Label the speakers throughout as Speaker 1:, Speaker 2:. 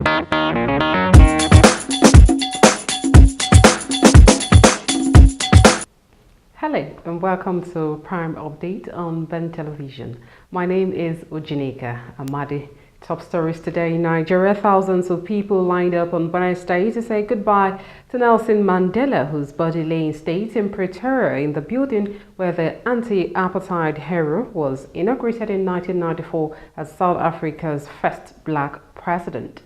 Speaker 1: Hello and welcome to Prime Update on Ben Television. My name is Ujineka Amadi. Top stories today in Nigeria. Thousands of people lined up on Wednesday to say goodbye to Nelson Mandela, whose body lay in state in Pretoria in the building where the anti-apartheid hero was inaugurated in 1994 as South Africa's first black president.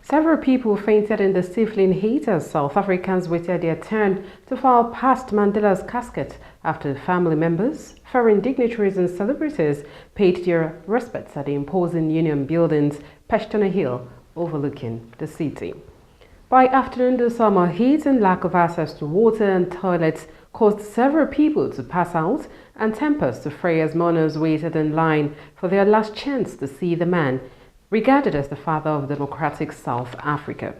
Speaker 1: Several people fainted in the stifling heat as South Africans waited their turn to file past Mandela's casket after family members, foreign dignitaries and celebrities paid their respects at the imposing Union buildings perched on a hill overlooking the city. By afternoon, the summer heat and lack of access to water and toilets caused several people to pass out and tempers to fray as mourners waited in line for their last chance to see the man regarded as the father of democratic South Africa.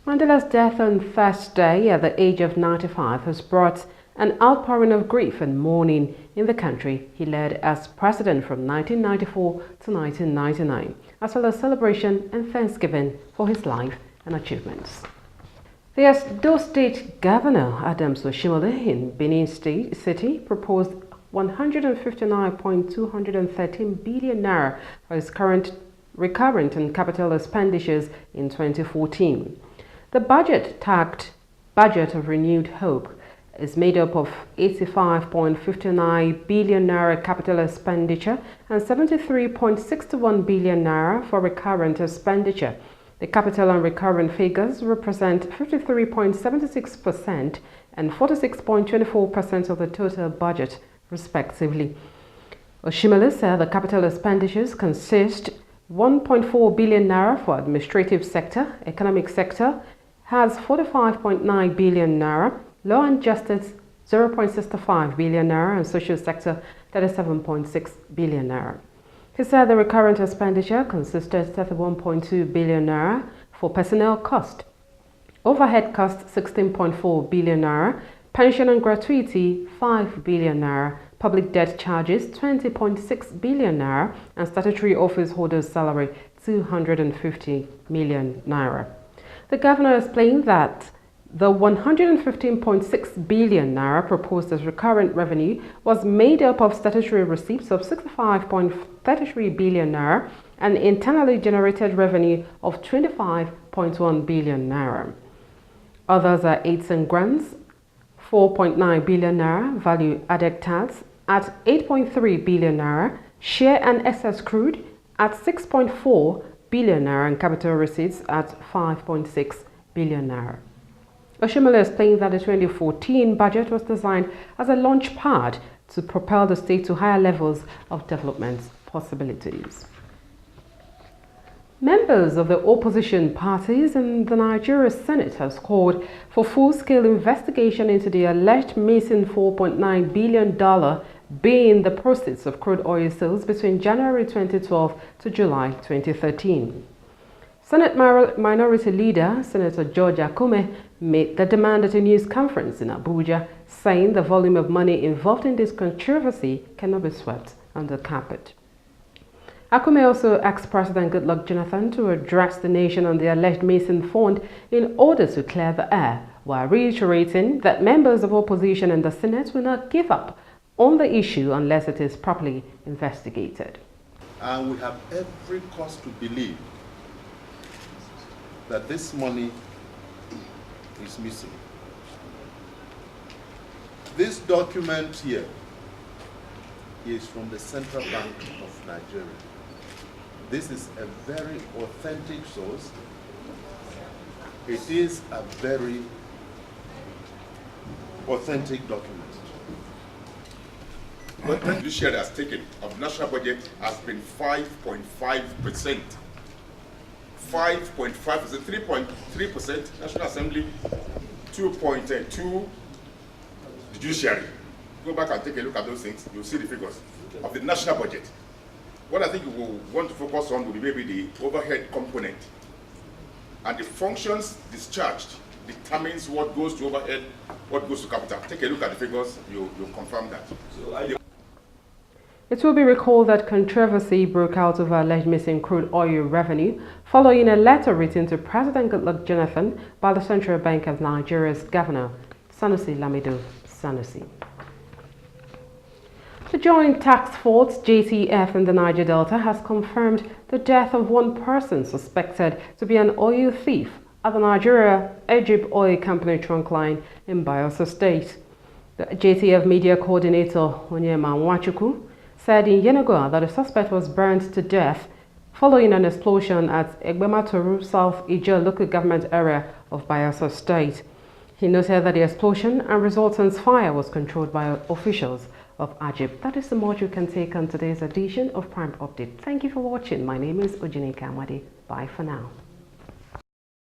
Speaker 1: Mandela's death on Thursday at the age of 95 has brought an outpouring of grief and mourning in the country he led as president from 1994 to 1999, as well as celebration and thanksgiving for his life and achievements. The Edo State Governor Adams Oshimole in Benin State City proposed 159.213 billion naira for his recurrent and capital expenditures in 2014. The budget, tagged Budget of Renewed Hope, is made up of 85.59 billion naira capital expenditure and 73.61 billion naira for recurrent expenditure. The capital and recurrent figures represent 53.76% and 46.24% of the total budget, respectively. Oshimole said the capital expenditures consist 1.4 billion naira for administrative sector, economic sector has 45.9 billion naira, law and justice 0.65 billion naira, and social sector 37.6 billion naira. He said the recurrent expenditure consisted 31.2 billion naira for personnel cost, overhead cost 16.4 billion naira, pension and gratuity 5 billion naira, public debt charges 20.6 billion naira, and statutory office holders' salary 250 million naira. The governor explained that the 115.6 billion naira proposed as recurrent revenue was made up of statutory receipts of 65.33 billion naira and internally generated revenue of 25.1 billion naira. Others are aids and grants, 4.9 billion naira, value added tax at 8.3 billion naira, share and excess crude at 6.4 billion naira, and capital receipts at 5.6 billion naira. Oshimole explained that the 2014 budget was designed as a launch pad to propel the state to higher levels of development possibilities. Members of the opposition parties in the Nigeria Senate has called for full-scale investigation into the alleged missing $4.9 billion being the proceeds of crude oil sales between January 2012 to July 2013. Senate Minority Leader Senator George Akume made the demand at a news conference in Abuja, saying the volume of money involved in this controversy cannot be swept under the carpet. Akume also asked President Goodluck Jonathan to address the nation on the alleged missing fund in order to clear the air, while reiterating that members of opposition in the Senate will not give up on the issue unless it is properly investigated.
Speaker 2: And we have every cause to believe that this money is missing. This document here is from the Central Bank of Nigeria. This is a very authentic source. It is a very authentic document.
Speaker 3: But the judiciary has taken of the national budget has been 5.5%. 5.5%, 3.3%, National Assembly, 2.2%, the judiciary. Go back and take a look at those things, you'll see the figures of the national budget. What I think we will want to focus on will be maybe the overhead component. And the functions discharged determines what goes to overhead, what goes to capital. Take a look at the figures, you'll confirm that.
Speaker 1: It will be recalled that controversy broke out over alleged missing crude oil revenue following a letter written to President Goodluck Jonathan by the Central Bank of Nigeria's Governor, Sanusi Lamido Sanusi. The Joint Task Force JTF in the Niger Delta has confirmed the death of one person suspected to be an oil thief at the Nigeria Egypt Oil Company trunk line in Bayelsa State. The JTF media coordinator Onyema Nwachukwu said in Yenagoa that the suspect was burned to death following an explosion at Egbematuru, South Ijo local government area of Bayelsa State. He noted that the explosion and resultant fire was controlled by officials of Egypt. That is the much you can take on today's edition of Prime Update. Thank you for watching. My name is Ojini Kamwadi. Bye for now.